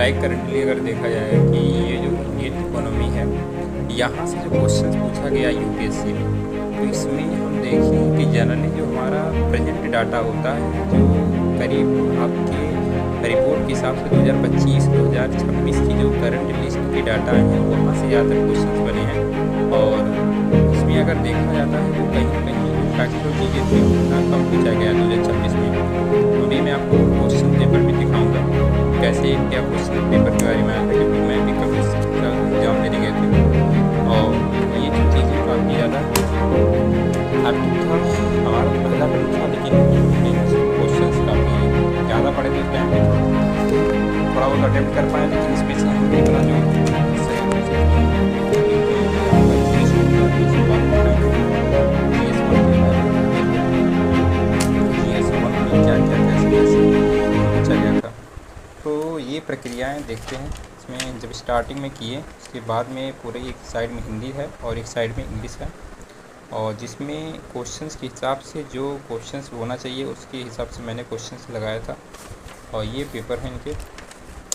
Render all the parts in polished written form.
Like currently अगर देखा जाए कि ये जो इंडियन इकोनॉमी है, यहाँ से जो क्वेश्चन पूछा गया यूपीएससी में, तो इसमें हम देखें कि जनरली जो हमारा प्रेजेंट डाटा होता है, जो करीब आपके रिपोर्ट के हिसाब से 2025-2026 की जो करंट लिस्ट के डाटा हैं, वहाँ से ज़्यादातर क्वेश्चन बने हैं। और इसमें अगर देखा जाता है तो कहीं ना कहीं फैक्टर चीज़ें थी उतना कम पूछा गया 2026 में। अभी मैं आपको क्वेश्चन पेपर भी दिखाऊंगा कैसे क्या क्वेश्चन पेपर के बारे में आया था, क्योंकि मैं भी कभी एग्जाम देने गए थे। और ये जो चीज़ें काफ़ी ज़्यादा एक्टिव था, हमारा पहला पेपर था, लेकिन क्वेश्चन काफ़ी ज़्यादा पड़े थे उस टाइम पे, थोड़ा बहुत अटेम्प्ट कर पाए, लेकिन इसमें से हम इतना जो तो ये प्रक्रियाएं देखते हैं। इसमें जब स्टार्टिंग में किए, उसके बाद में पूरे एक साइड में हिंदी है और एक साइड में इंग्लिश है, और जिसमें क्वेश्चंस के हिसाब से जो क्वेश्चंस होना चाहिए उसके हिसाब से मैंने क्वेश्चंस लगाया था। और ये पेपर है इनके,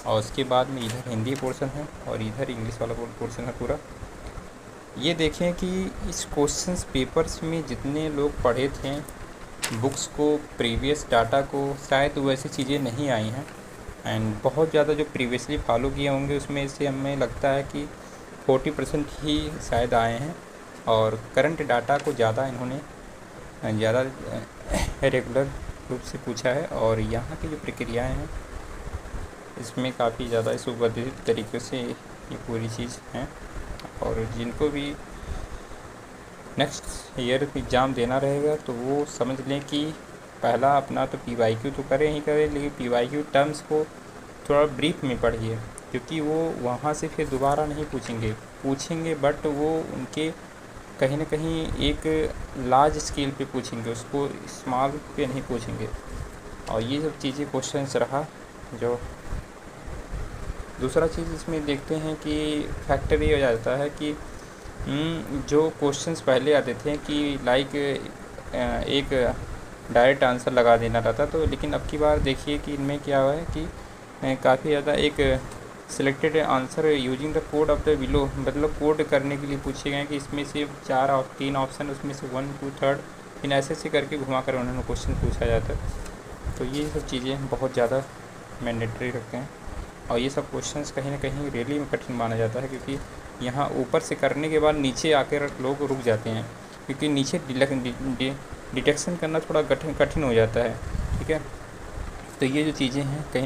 और उसके बाद में इधर हिंदी पोर्शन है और इधर इंग्लिश वाला पोर्शन है पूरा। ये देखें कि इस क्वेश्चंस पेपर्स में जितने लोग पढ़े थे बुक्स को, प्रीवियस डाटा को, शायद वैसी चीज़ें नहीं आई हैं। एंड बहुत ज़्यादा जो प्रीवियसली फॉलो किए होंगे उसमें से हमें लगता है कि 40% ही शायद आए हैं, और करंट डाटा को ज़्यादा इन्होंने ज़्यादा रेगुलर रूप से पूछा है। और यहाँ की जो प्रक्रियाएँ हैं इसमें काफ़ी ज़्यादा सुव्यवस्थित तरीके से ये पूरी चीज़ हैं। और जिनको भी नेक्स्ट ईयर एग्ज़ाम देना रहेगा तो वो समझ लें कि पहला अपना तो पीवाईक्यू तो करें ही करें, लेकिन पीवाईक्यू टर्म्स को थोड़ा ब्रीफ में पढ़िए, क्योंकि वो वहाँ से फिर दोबारा नहीं पूछेंगे, बट वो उनके कहीं ना कहीं एक लार्ज स्केल पे पूछेंगे, उसको स्मॉल पे नहीं पूछेंगे। और ये सब चीज़ें क्वेश्चंस रहा। जो दूसरा चीज़ इसमें देखते हैं कि फैक्टर ये हो जाता है कि जो क्वेश्चंस पहले आते थे कि लाइक एक डायरेक्ट आंसर लगा देना रहता, तो लेकिन अब की बार देखिए कि इनमें क्या हुआ है कि काफ़ी ज़्यादा एक selected answer using the code of the below, मतलब कोड करने के लिए पूछे गए कि इसमें से 3 ऑप्शन, उसमें से 1, 2, 3 इन ऐसे करके घुमा कर उन्होंने क्वेश्चन पूछा जाता है। तो ये सब चीज़ें बहुत ज़्यादा मैंडेटरी रखते हैं, और ये सब क्वेश्चंस कहीं ना कहीं रियली में कठिन माना जाता है, क्योंकि यहाँ ऊपर से करने के बाद नीचे आकर लोग रुक जाते हैं, क्योंकि नीचे डिटेक्शन करना थोड़ा कठिन हो जाता है। ठीक है, तो ये जो चीज़ें हैं कहीं